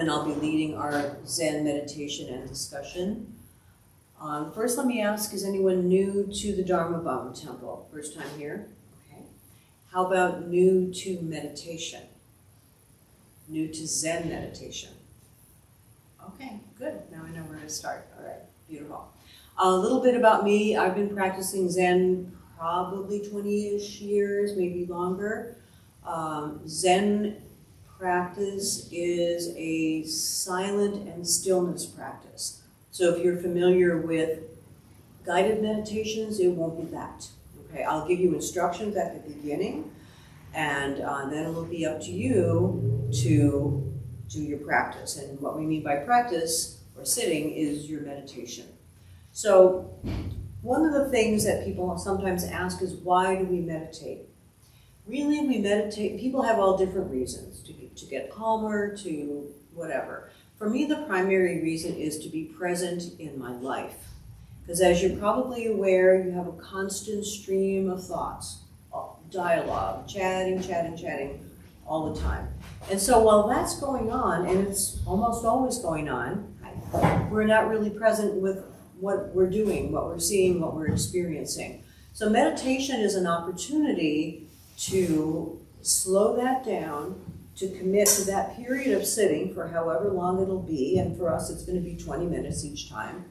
And I'll be leading our Zen meditation and discussion. First, let me ask, is anyone new to the Dharma Bum Temple? First time here? Okay. How about new to meditation? New to Zen meditation? Okay, good. Now I know where to start. All right, beautiful. A little bit about me. I've been practicing Zen probably 20-ish years, maybe longer. Zen practice is a silent and stillness practice. So if you're familiar with guided meditations, it won't be that. Okay, I'll give you instructions at the beginning, and then it'll be up to you to do your practice. And what we mean by practice or sitting is your meditation. So one of the things that people sometimes ask is, why do we meditate? Really, we meditate, people have all different reasons, to get calmer, to whatever. For me, the primary reason is to be present in my life. Because as you're probably aware, you have a constant stream of thoughts, dialogue, chatting all the time. And so while that's going on, and it's almost always going on, we're not really present with what we're doing, what we're seeing, what we're experiencing. So meditation is an opportunity to slow that down, to commit to that period of sitting for however long it'll be, and for us it's going to be 20 minutes each time,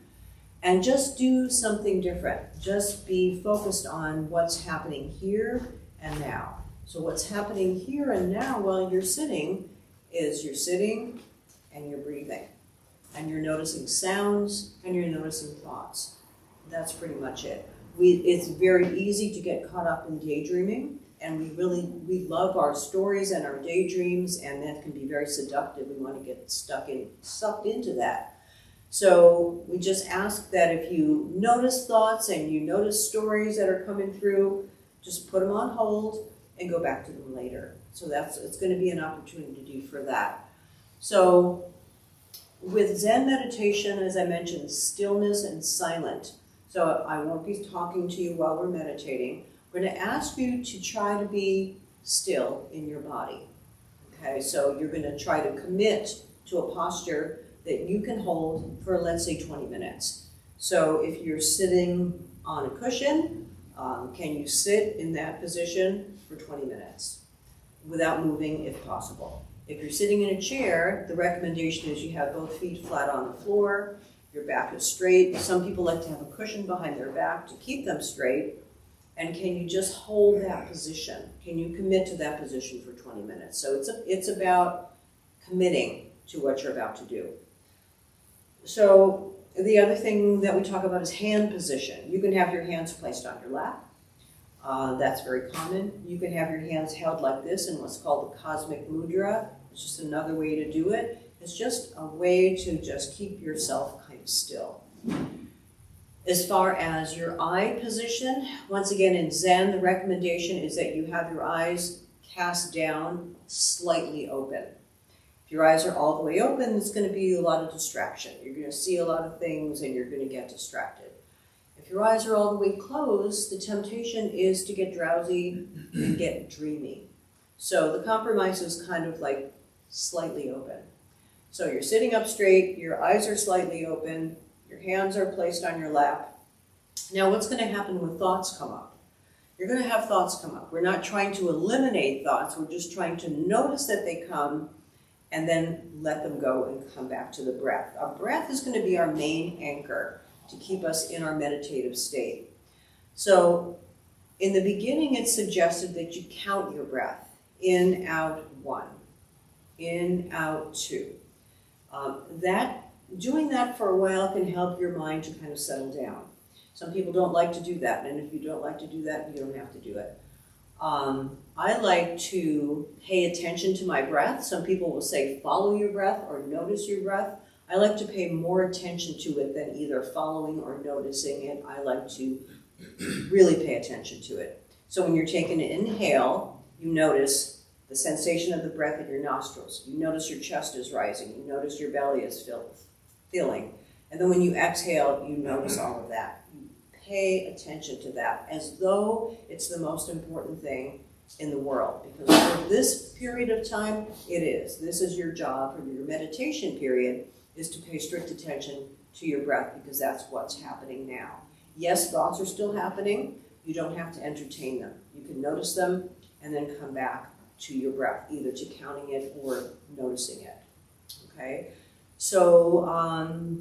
and just do something different. Just be focused on what's happening here and now. So what's happening here and now while you're sitting is you're sitting and you're breathing, and you're noticing sounds and you're noticing thoughts. That's pretty much it. It's very easy to get caught up in daydreaming. And we love our stories and our daydreams, and that can be very seductive. We want to get sucked into that. So we just ask that if you notice thoughts and you notice stories that are coming through, just put them on hold and go back to them later. So it's going to be an opportunity for that. So with Zen meditation, as I mentioned, stillness and silent. So I won't be talking to you while we're meditating. We're going to ask you to try to be still in your body. Okay, so you're going to try to commit to a posture that you can hold for, let's say, 20 minutes. So if you're sitting on a cushion, can you sit in that position for 20 minutes without moving if possible? If you're sitting in a chair, the recommendation is you have both feet flat on the floor, your back is straight. Some people like to have a cushion behind their back to keep them straight. And can you just hold that position? Can you commit to that position for 20 minutes? So it's about committing to what you're about to do. So the other thing that we talk about is hand position. You can have your hands placed on your lap. That's very common. You can have your hands held like this in what's called the cosmic mudra. It's just another way to do it. It's just a way to just keep yourself kind of still. As far as your eye position, once again in Zen, the recommendation is that you have your eyes cast down, slightly open. If your eyes are all the way open, it's going to be a lot of distraction. You're going to see a lot of things and you're going to get distracted. If your eyes are all the way closed, the temptation is to get drowsy and get dreamy. So the compromise is kind of like slightly open. So you're sitting up straight, your eyes are slightly open, your hands are placed on your lap. Now what's going to happen when thoughts come up? You're going to have thoughts come up. We're not trying to eliminate thoughts, we're just trying to notice that they come and then let them go and come back to the breath. Our breath is going to be our main anchor to keep us in our meditative state. So in the beginning it's suggested that you count your breath. In, out, 1. In, out, 2. Doing that for a while can help your mind to kind of settle down. Some people don't like to do that, and if you don't like to do that, you don't have to do it. I like to pay attention to my breath. Some people will say follow your breath or notice your breath. I like to pay more attention to it than either following or noticing it. I like to really pay attention to it. So when you're taking an inhale, you notice the sensation of the breath in your nostrils. You notice your chest is rising. You notice your belly is filling. And then when you exhale, you notice all of that. You pay attention to that as though it's the most important thing in the world, because for this period of time, it is. This is your job, or your meditation period, is to pay strict attention to your breath, because that's what's happening now. Yes, thoughts are still happening. You don't have to entertain them. You can notice them and then come back to your breath, either to counting it or noticing it. Okay? So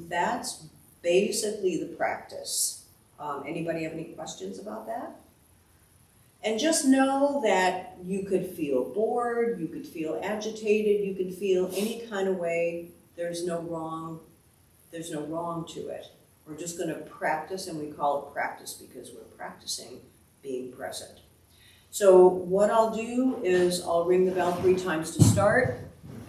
that's basically the practice. Anybody have any questions about that? And just know that you could feel bored, you could feel agitated, you could feel any kind of way. There's no wrong to it. We're just going to practice, and we call it practice because we're practicing being present. So what I'll do is I'll ring the bell 3 times to start,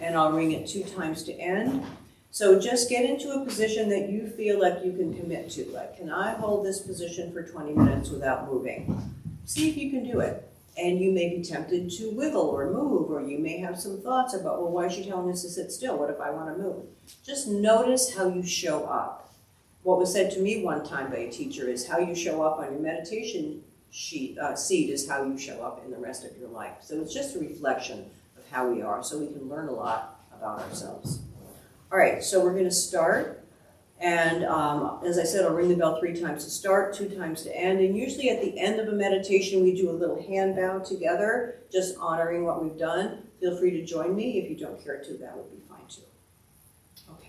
and I'll ring it 2 times to end. So just get into a position that you feel like you can commit to. Like, can I hold this position for 20 minutes without moving? See if you can do it. And you may be tempted to wiggle or move, or you may have some thoughts about, well, why is she telling us to sit still? What if I want to move? Just notice how you show up. What was said to me one time by a teacher is how you show up on your meditation seat is how you show up in the rest of your life. So it's just a reflection of how we are, so we can learn a lot about ourselves. All right, so we're going to start. And as I said, I'll ring the bell 3 times to start, 2 times to end. And usually at the end of a meditation, we do a little hand bow together, just honoring what we've done. Feel free to join me. If you don't care to, that would be fine too. Okay.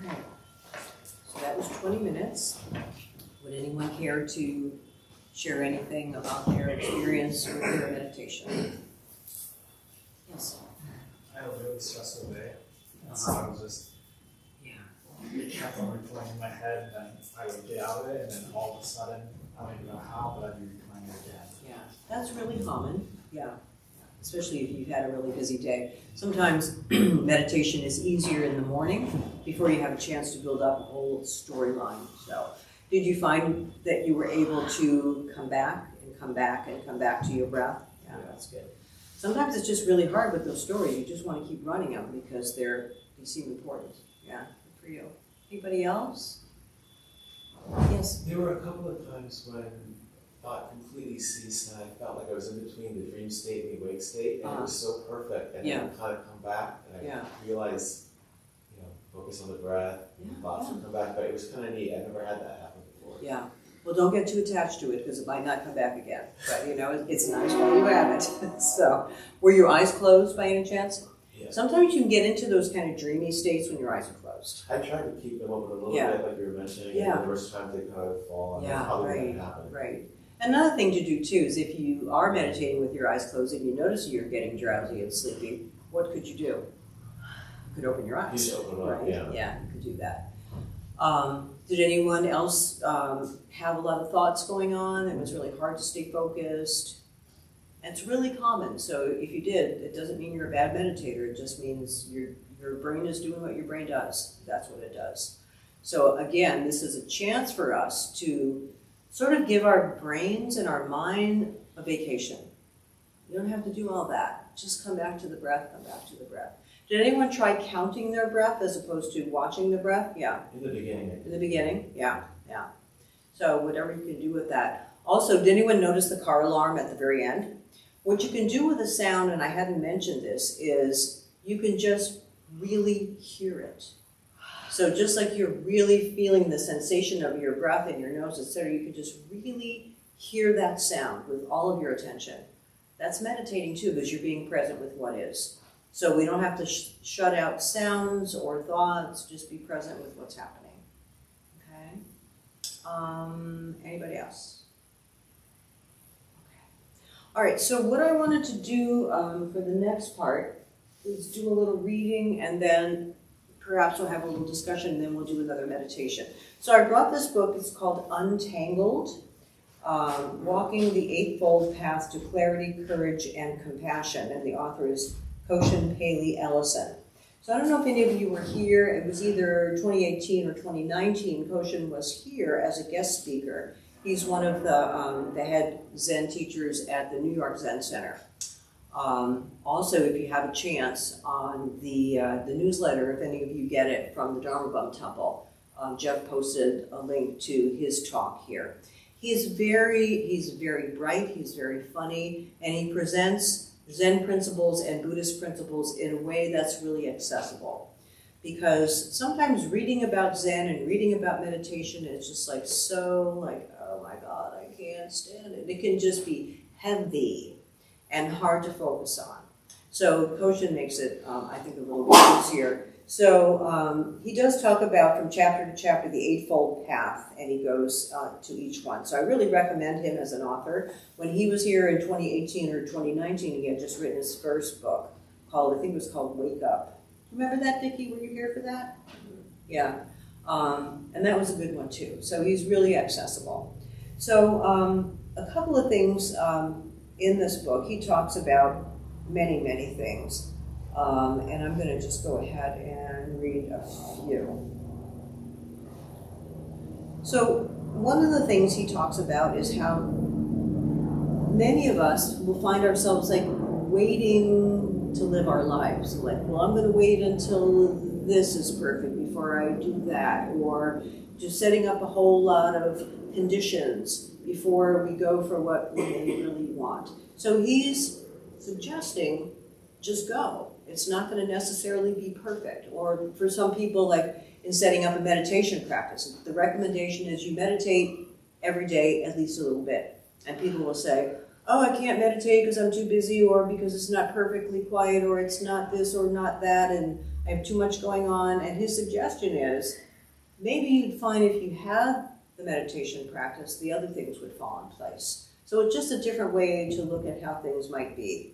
Alright, so that was 20 minutes. Would anyone care to share anything about their experience with their meditation? Yes? I had a really stressful day, and so I was just, it kept on replaying in my head, and then I would get out of it, and then all of a sudden, I don't even know how, but I'd be replaying it again. Yeah, that's really common, yeah. Especially if you've had a really busy day. Sometimes meditation is easier in the morning before you have a chance to build up a whole storyline. So, did you find that you were able to come back and come back and come back to your breath? Yeah, that's good. Sometimes it's just really hard with those stories. You just want to keep running them because they seem important. Yeah, good for you. Anybody else? Yes? There were a couple of times when thought completely ceased and I felt like I was in between the dream state and the awake state, and it was so perfect. And then I kind of come back and I realized, focus on the breath, thoughts would come back, but it was kind of neat. I've never had that happen before. Yeah. Well, don't get too attached to it because it might not come back again. But, it's nice while you have it. So, were your eyes closed by any chance? Yeah. Sometimes you can get into those kind of dreamy states when your eyes are closed. I tried to keep them open a little bit, like you were mentioning, and there was times they kind of fall, and that's probably what happened. Right. Another thing to do, too, is if you are meditating with your eyes closed and you notice you're getting drowsy and sleepy, what could you do? You could open your eyes. You open them up, right? Yeah, you could do that. Did anyone else have a lot of thoughts going on? It was really hard to stay focused. It's really common, so if you did, it doesn't mean you're a bad meditator. It just means your brain is doing what your brain does. That's what it does. So again, this is a chance for us to sort of give our brains and our mind a vacation. You don't have to do all that. Just come back to the breath, come back to the breath. Did anyone try counting their breath as opposed to watching the breath? Yeah. In the beginning. In the beginning? Yeah. So whatever you can do with that. Also, did anyone notice the car alarm at the very end? What you can do with a sound, and I hadn't mentioned this, is you can just really hear it. So just like you're really feeling the sensation of your breath in your nose, etc., you can just really hear that sound with all of your attention. That's meditating too, because you're being present with what is. So we don't have to shut out sounds or thoughts, just be present with what's happening. Okay? Anybody else? Okay. All right, so what I wanted to do for the next part is do a little reading, and then perhaps we'll have a little discussion, and then we'll do another meditation. So I brought this book. It's called Untangled, Walking the Eightfold Path to Clarity, Courage, and Compassion, and the author is Koshin Paley Ellison. So I don't know if any of you were here. It was either 2018 or 2019. Koshin was here as a guest speaker. He's one of the head Zen teachers at the New York Zen Center. Also, if you have a chance, on the newsletter, if any of you get it from the Dharma Bum Temple, Jeff posted a link to his talk here. He's very bright, he's very funny, and he presents Zen principles and Buddhist principles in a way that's really accessible. Because sometimes reading about Zen and reading about meditation is just oh my God, I can't stand it. It can just be heavy and hard to focus on. So Koshin makes it, I think, a little bit easier. So he does talk about, from chapter to chapter, the Eightfold Path, and he goes to each one. So I really recommend him as an author. When he was here in 2018 or 2019, he had just written his first book, I think it was called Wake Up. Remember that, Vicki? Were you here for that? Yeah. And that was a good one, too. So he's really accessible. So a couple of things in this book. He talks about many, many things. And I'm going to just go ahead and read a few. So one of the things he talks about is how many of us will find ourselves waiting to live our lives. Well, I'm going to wait until this is perfect before I do that, or just setting up a whole lot of conditions before we go for what we really want. So he's suggesting just go. It's not going to necessarily be perfect. Or for some people, in setting up a meditation practice, the recommendation is you meditate every day at least a little bit. And people will say, oh, I can't meditate because I'm too busy, or because it's not perfectly quiet, or it's not this or not that, and I have too much going on. And his suggestion is, maybe you'd find if you had the meditation practice, the other things would fall in place. So it's just a different way to look at how things might be.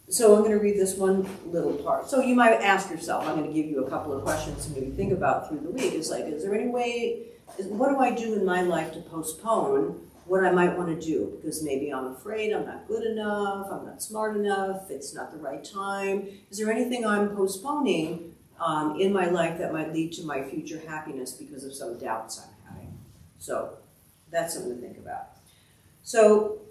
So I'm going to read this one little part. So you might ask yourself, I'm going to give you a couple of questions to maybe think about through the week. It's like, is there any way, what do I do in my life to postpone what I might want to do? Because maybe I'm afraid I'm not good enough, I'm not smart enough, it's not the right time. Is there anything I'm postponing in my life that might lead to my future happiness because of some doubts I'm having? So that's something to think about. So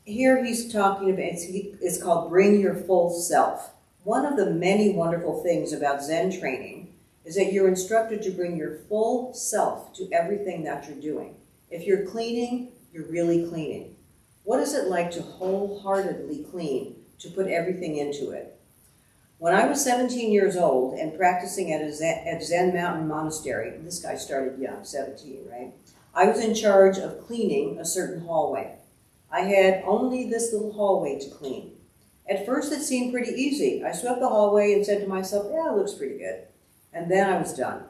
here he's talking about, it's called Bring Your Full Self. One of the many wonderful things about Zen training is that you're instructed to bring your full self to everything that you're doing. If you're cleaning, you're really cleaning. What is it like to wholeheartedly clean, to put everything into it? When I was 17 years old and practicing at Zen Mountain Monastery, this guy started young, 17, right? I was in charge of cleaning a certain hallway. I had only this little hallway to clean. At first it seemed pretty easy. I swept the hallway and said to myself, yeah, it looks pretty good. And then I was done.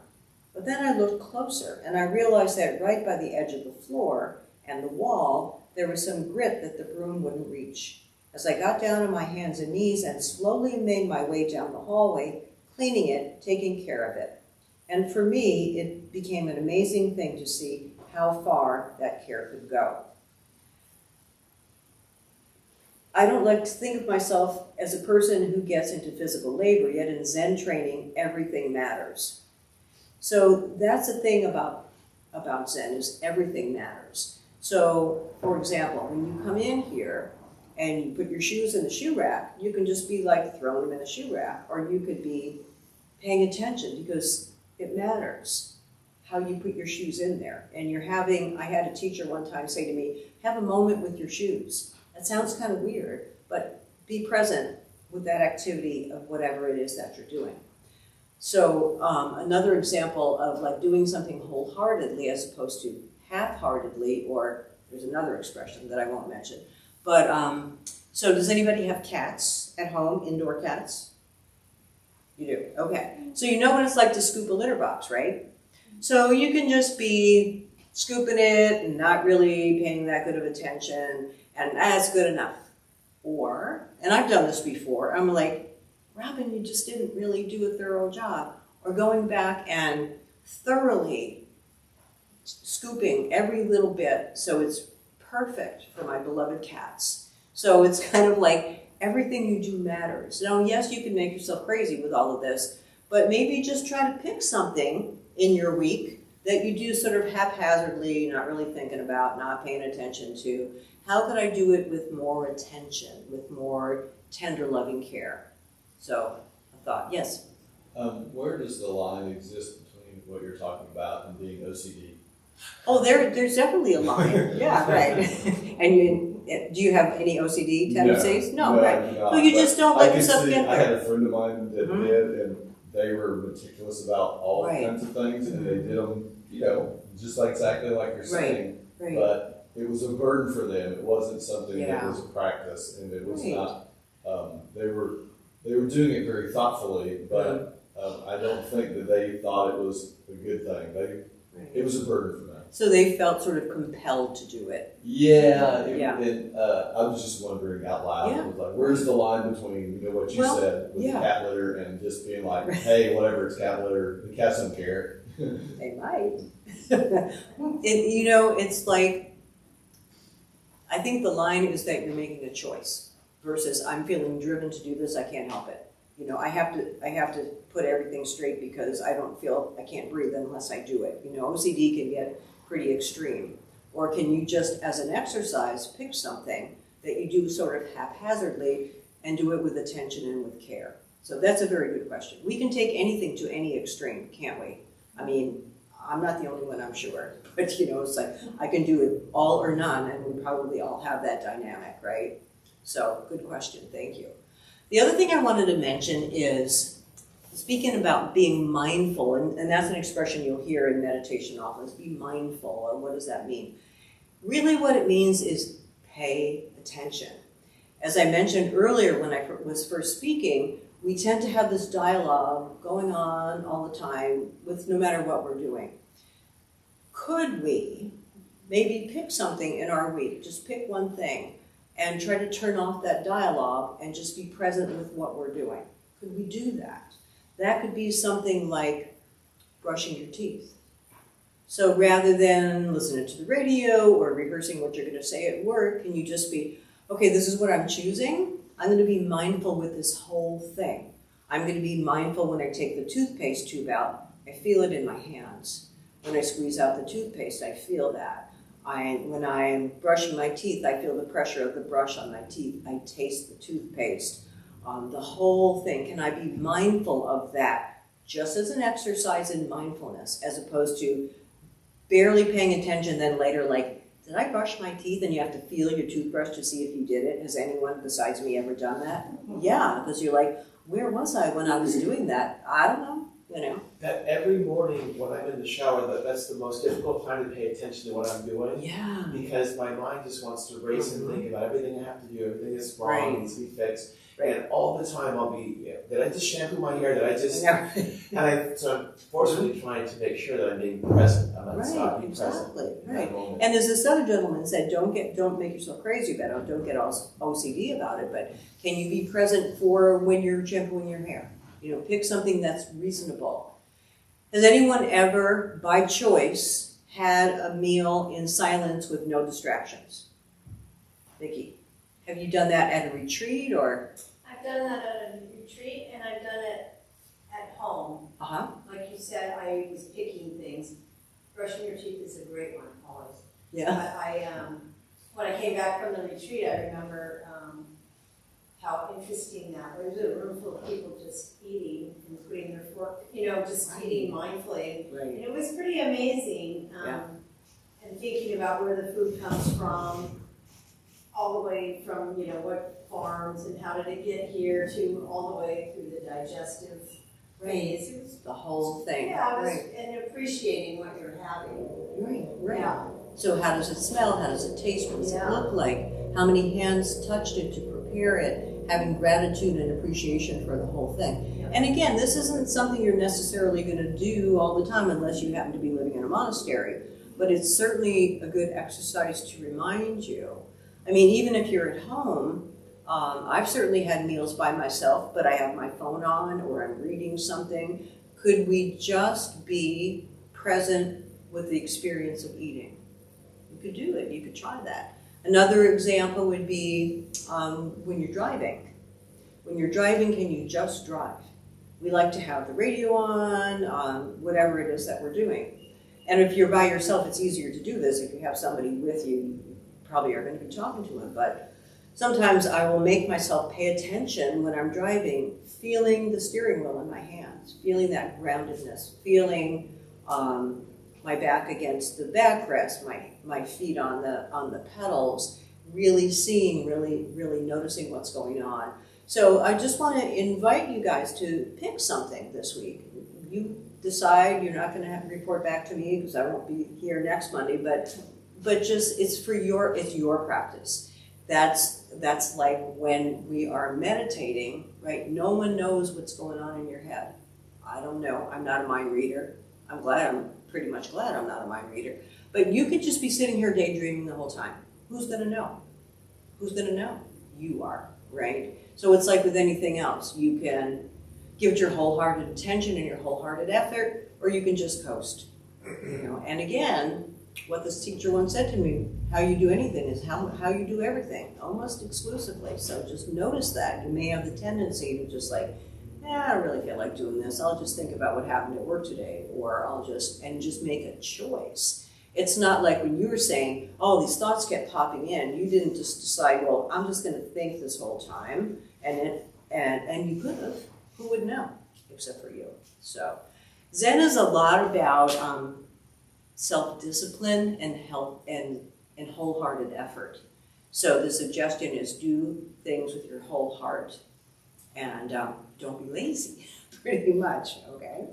But then I looked closer and I realized that right by the edge of the floor and the wall, there was some grit that the broom wouldn't reach. As I got down on my hands and knees and slowly made my way down the hallway, cleaning it, taking care of it. And for me, it became an amazing thing to see how far that care could go. I don't like to think of myself as a person who gets into physical labor, yet in Zen training, everything matters. So that's the thing about Zen, is everything matters. So, for example, when you come in here and you put your shoes in the shoe rack, you can just be like throwing them in the shoe rack, or you could be paying attention because it matters how you put your shoes in there. And I had a teacher one time say to me, have a moment with your shoes. That sounds kind of weird, but be present with that activity of whatever it is that you're doing. So another example of like doing something wholeheartedly as opposed to half-heartedly, or there's another expression that I won't mention. But so does anybody have cats at home, indoor cats? You do, okay. So you know what it's like to scoop a litter box, right? So you can just be scooping it and not really paying that good of attention, and that's good enough. Or, and I've done this before, I'm like, Robin, you just didn't really do a thorough job. Or going back and thoroughly scooping every little bit so it's perfect for my beloved cats. So it's kind of like everything you do matters. Now, yes, you can make yourself crazy with all of this, but maybe just try to pick something in your week that you do sort of haphazardly, not really thinking about, not paying attention to. How could I do it with more attention, with more tender, loving care? So I thought, yes? Where does the line exist between what you're talking about and being OCD? Oh, there's definitely a line. Yeah, right. And do you have any OCD tendencies? No, right. No, so you just don't let yourself get there. I had a friend of mine that did, and they were meticulous about all kinds of things, and they did them, just exactly like you're saying. Right. But it was a burden for them. It wasn't something that was a practice, and it was not. They were doing it very thoughtfully, but I don't think that they thought it was a good thing. It was a burden for them. So they felt sort of compelled to do it. Yeah. I was just wondering out loud. Yeah. It was like, where's the line between what you said with the cat litter and just being like, hey, whatever, it's cat litter. The cats don't care. They might. It's like, I think the line is that you're making a choice versus I'm feeling driven to do this, I can't help it. I have to put everything straight because I don't feel I can't breathe unless I do it. OCD can get pretty extreme. Or can you just, as an exercise, pick something that you do sort of haphazardly and do it with attention and with care? So that's a very good question. We can take anything to any extreme, can't we? I mean, I'm not the only one, I'm sure. But, it's like I can do it all or none, and we probably all have that dynamic, right? So, good question. Thank you. The other thing I wanted to mention is, speaking about being mindful, and that's an expression you'll hear in meditation often, is be mindful, and what does that mean? Really what it means is pay attention. As I mentioned earlier when I was first speaking, we tend to have this dialogue going on all the time with no matter what we're doing. Could we maybe pick something in our week, just pick one thing, and try to turn off that dialogue and just be present with what we're doing? Could we do that? That could be something like brushing your teeth. So rather than listening to the radio or rehearsing what you're going to say at work, can you just be, okay, this is what I'm choosing. I'm going to be mindful with this whole thing. I'm going to be mindful when I take the toothpaste tube out. I feel it in my hands. When I squeeze out the toothpaste, I feel that. When I'm brushing my teeth, I feel the pressure of the brush on my teeth. I taste the toothpaste. The whole thing. Can I be mindful of that? Just as an exercise in mindfulness, as opposed to barely paying attention, then later like, did I brush my teeth? And you have to feel your toothbrush to see if you did it. Has anyone besides me ever done that? Yeah, because you're like, where was I when I was doing that? I don't know, you know. That every morning when I'm in the shower, that's the most difficult time to pay attention to what I'm doing. Yeah. Because my mind just wants to race and think about everything I have to do, everything that's wrong, needs to be fixed. Right. And all the time I'll be, did I just shampoo my hair? Did I just, so I'm forcefully trying to make sure that I'm being present. I'm not stop being present. Right. And as this other gentleman said, don't make yourself crazy about it. Don't get all OCD about it. But can you be present for when you're shampooing your hair? You know, pick something that's reasonable. Has anyone ever, by choice, had a meal in silence with no distractions? Vicki, have you done that at a retreat or? I've done that at a retreat and I've done it at home. Like you said, I was picking things. Brushing your teeth is a great one, always. Yeah. But when I came back from the retreat, I remember how interesting that was. There was a room full of people just eating and putting their fork, just eating mindfully. Right. And it was pretty amazing. And thinking about where the food comes from, all the way from, what farms and how did it get here to all the way through the digestive phase. It was the whole thing. Yeah, and appreciating what you're having. Right. Yeah. So how does it smell? How does it taste? What does it look like? How many hands touched it to prepare it? Having gratitude and appreciation for the whole thing. Yeah. And again, this isn't something you're necessarily going to do all the time unless you happen to be living in a monastery. But it's certainly a good exercise to remind you. I mean, even if you're at home, I've certainly had meals by myself, but I have my phone on or I'm reading something. Could we just be present with the experience of eating? You could do it. You could try that. Another example would be when you're driving. When you're driving, can you just drive? We like to have the radio on, whatever it is that we're doing. And if you're by yourself, it's easier to do this. If you have somebody with you, you probably are going to be talking to them. But sometimes I will make myself pay attention when I'm driving, feeling the steering wheel in my hands, feeling that groundedness, feeling my back against the backrest, my feet on the pedals, really seeing, really noticing what's going on. So I just want to invite you guys to pick something this week. You decide. You're not going to have to report back to me because I won't be here next Monday, but just it's your practice. That's like when we are meditating, right? No one knows what's going on in your head. I don't know. I'm not a mind reader. I'm pretty much glad I'm not a mind reader. But you could just be sitting here daydreaming the whole time. Who's going to know? Who's going to know? You are, right? So it's like with anything else. You can give it your wholehearted attention and your wholehearted effort, or you can just coast. And again, what this teacher once said to me, how you do anything is how you do everything, almost exclusively. So just notice that. You may have the tendency to just like, I don't really feel like doing this. I'll just think about what happened at work today, or I'll just make a choice. It's not like when you were saying, oh, these thoughts kept popping in. You didn't just decide, well, I'm just going to think this whole time, and you could have. Who would know, except for you? So, Zen is a lot about self-discipline and health and wholehearted effort. So the suggestion is do things with your whole heart, and don't be lazy, pretty much. Okay.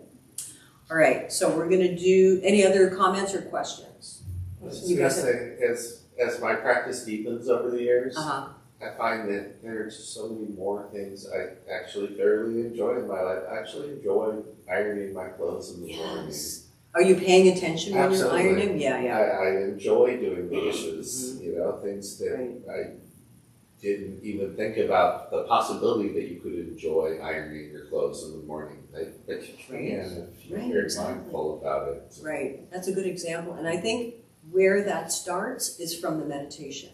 All right. So we're going to do any other comments or questions? Suggesting is as my practice deepens over the years, Uh-huh. I find that there are just so many more things I actually thoroughly enjoy in my life. I actually enjoy ironing my clothes in the morning. Yes. Are you paying attention when Absolutely. you're ironing? Yeah, yeah. I enjoy doing the dishes, you know, things that Right. I didn't even think about the possibility that you could enjoy ironing your clothes in the morning. But you can if you're Right, very exactly. mindful about it. Right. That's a good example. And I think where that starts is from the meditation,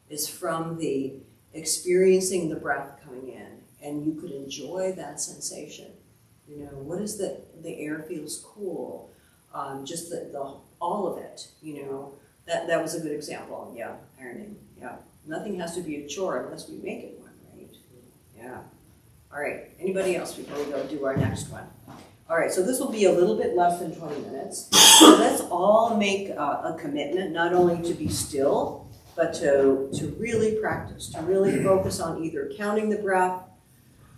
is from the experiencing the breath coming in. And you could enjoy that sensation. You know, what is the air feels cool. Just the all of it, you know. That was a good example. Yeah, ironing. Yeah. Nothing has to be a chore unless we make it one, right? Yeah. All right. Anybody else before we go do our next one? All right. So this will be a little bit less than 20 minutes. So let's all make a commitment, not only to be still, but to really practice, to really focus on either counting the breath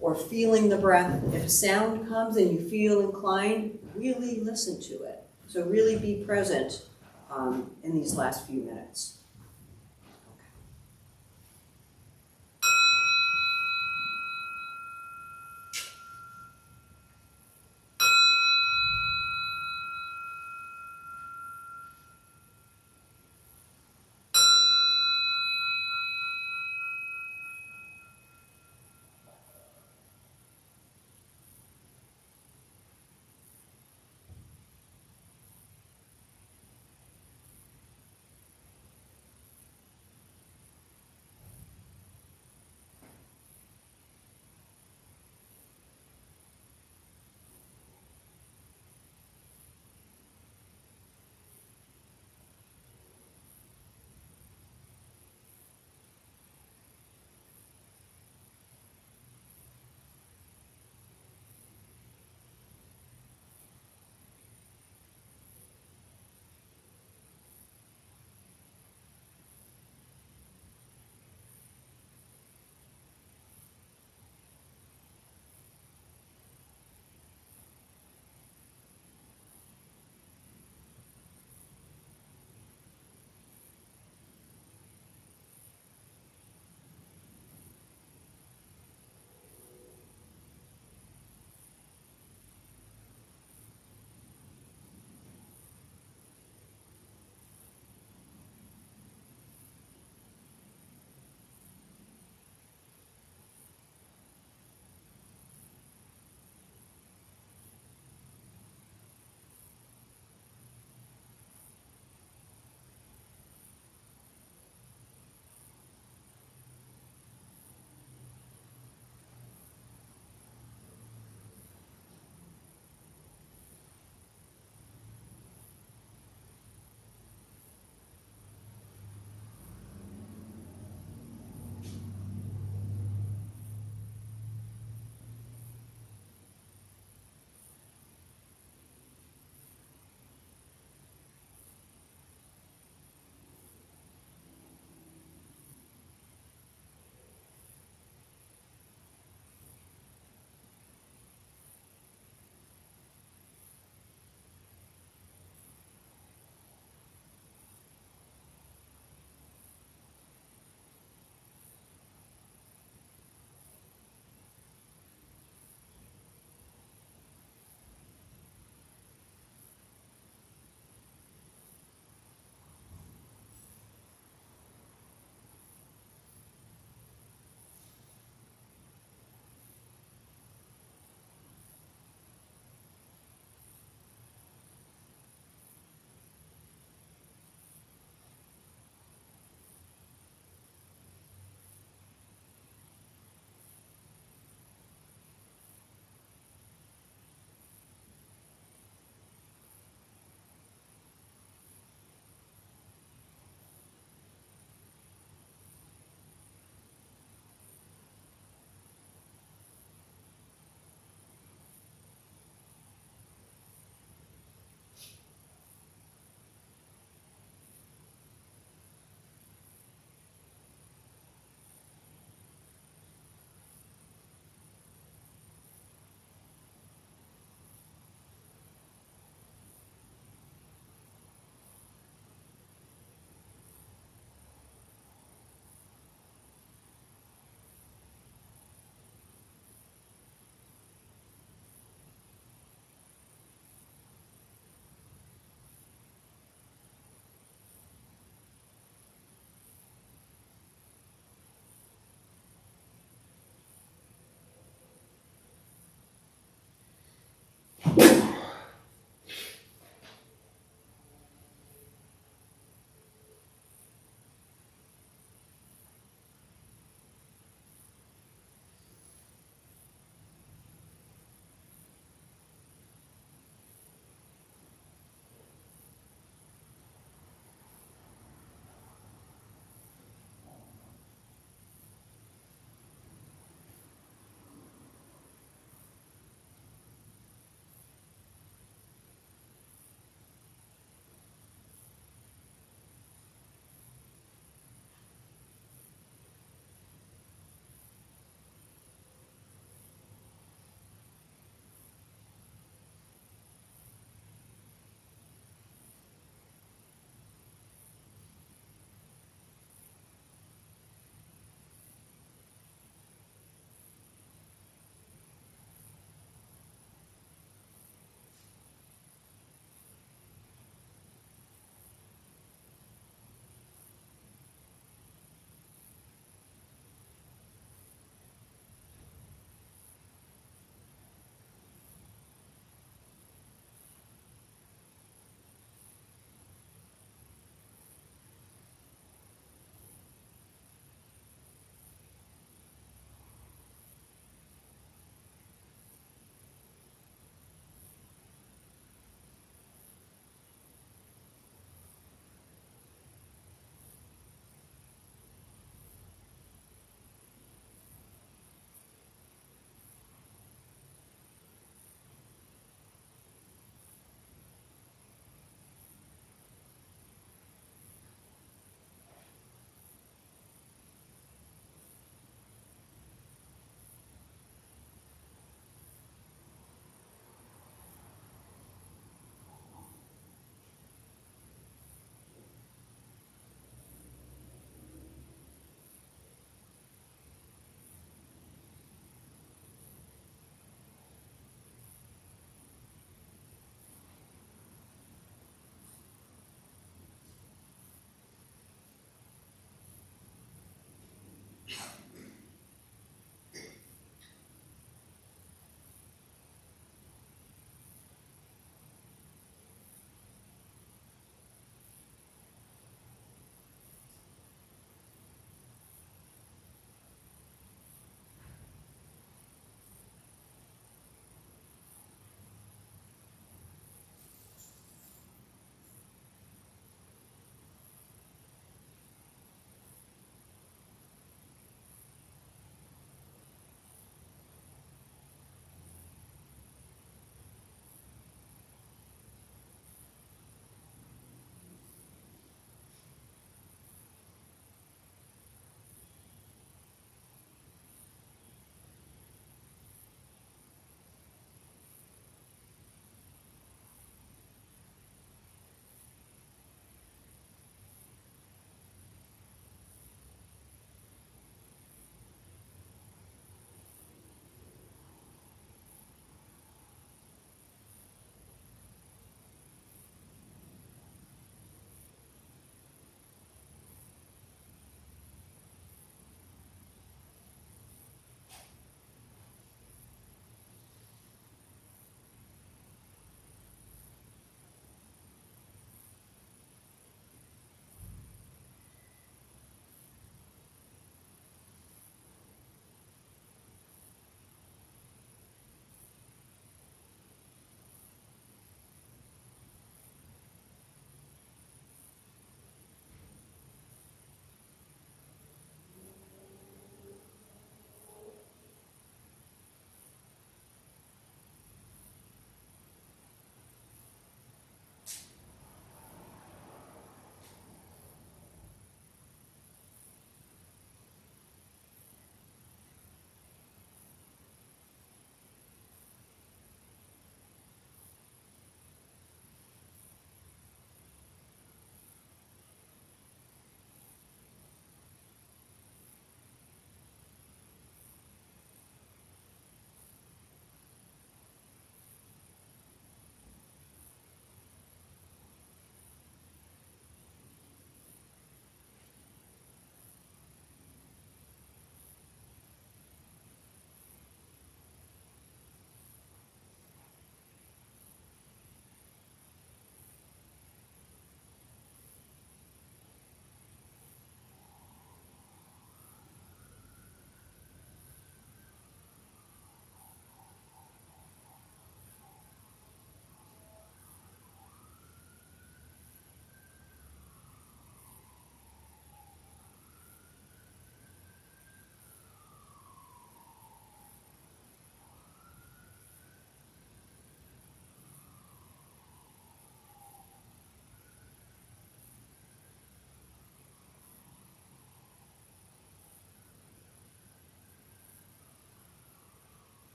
or feeling the breath. If sound comes and you feel inclined, really listen to it. So really be present in these last few minutes.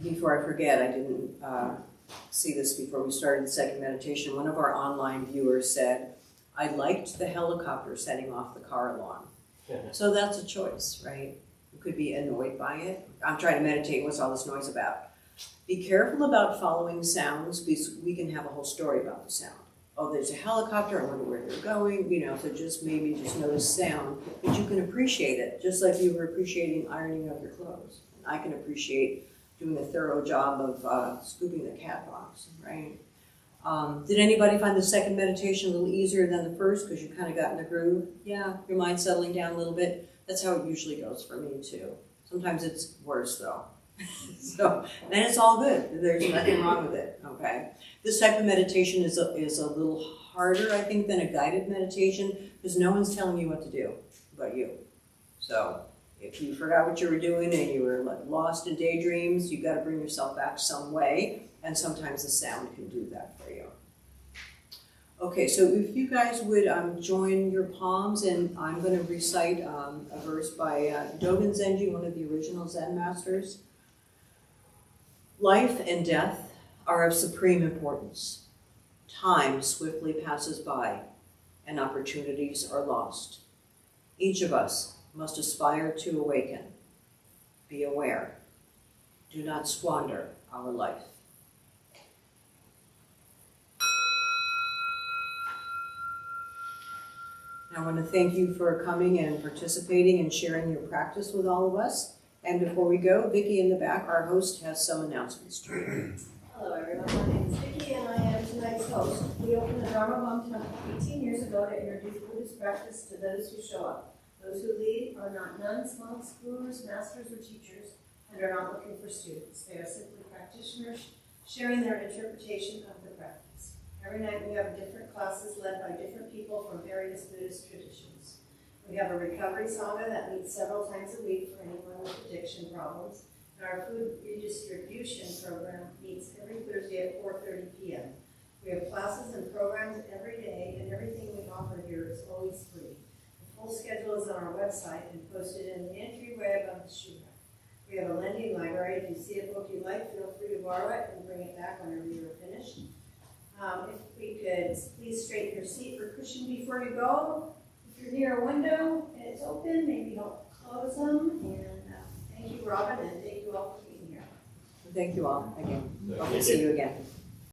before I forget, I didn't see this before we started the second meditation. One of our online viewers said, I liked the helicopter setting off the car alarm. So that's a choice, right? You could be annoyed by it. I'm trying to meditate, what's all this noise about? Be careful about following sounds because we can have a whole story about the sound. Oh, there's a helicopter, I wonder where they're going, so just maybe just notice sound, but you can appreciate it, just like you were appreciating ironing of your clothes. I can appreciate doing a thorough job of scooping the cat box, right? Did anybody find the second meditation a little easier than the first because you kind of got in the groove? Yeah, your mind settling down a little bit. That's how it usually goes for me too. Sometimes it's worse though. So then it's all good. There's nothing wrong with it, okay? This type of meditation is a little harder, I think, than a guided meditation because no one's telling you what to do but you. So if you forgot what you were doing and you were lost in daydreams, you've got to bring yourself back some way, and sometimes the sound can do that for you. Okay, so if you guys would join your palms, and I'm going to recite a verse by Dogen Zenji, one of the original Zen masters. Life and death are of supreme importance. Time swiftly passes by, and opportunities are lost. Each of us must aspire to awaken. Be aware. Do not squander our life. I want to thank you for coming and participating and sharing your practice with all of us. And before we go, Vicki in the back, our host, has some announcements to read. Hello everyone, my name is Vicki and I am tonight's host. We opened the Dharma Bum Temple 18 years ago to introduce Buddhist practice to those who show up. Those who lead are not nuns, monks, gurus, masters, or teachers, and are not looking for students. They are simply practitioners sharing their interpretation of the practice. Every night we have different classes led by different people from various Buddhist traditions. We have a recovery sangha that meets several times a week for anyone with addiction problems, and our food redistribution program meets every Thursday at 4:30 p.m. We have classes and programs every day, and everything we offer here is always free. The full schedule is on our website and posted in the entryway above the shoe rack. We have a lending library. If you see a book you like, feel free to borrow it and bring it back whenever you're finished. If we could please straighten your seat or cushion before you go. If you're near a window and it's open, maybe don't close them. And thank you, Robin, and thank you all for being here. Thank you all again. Hope to see you again.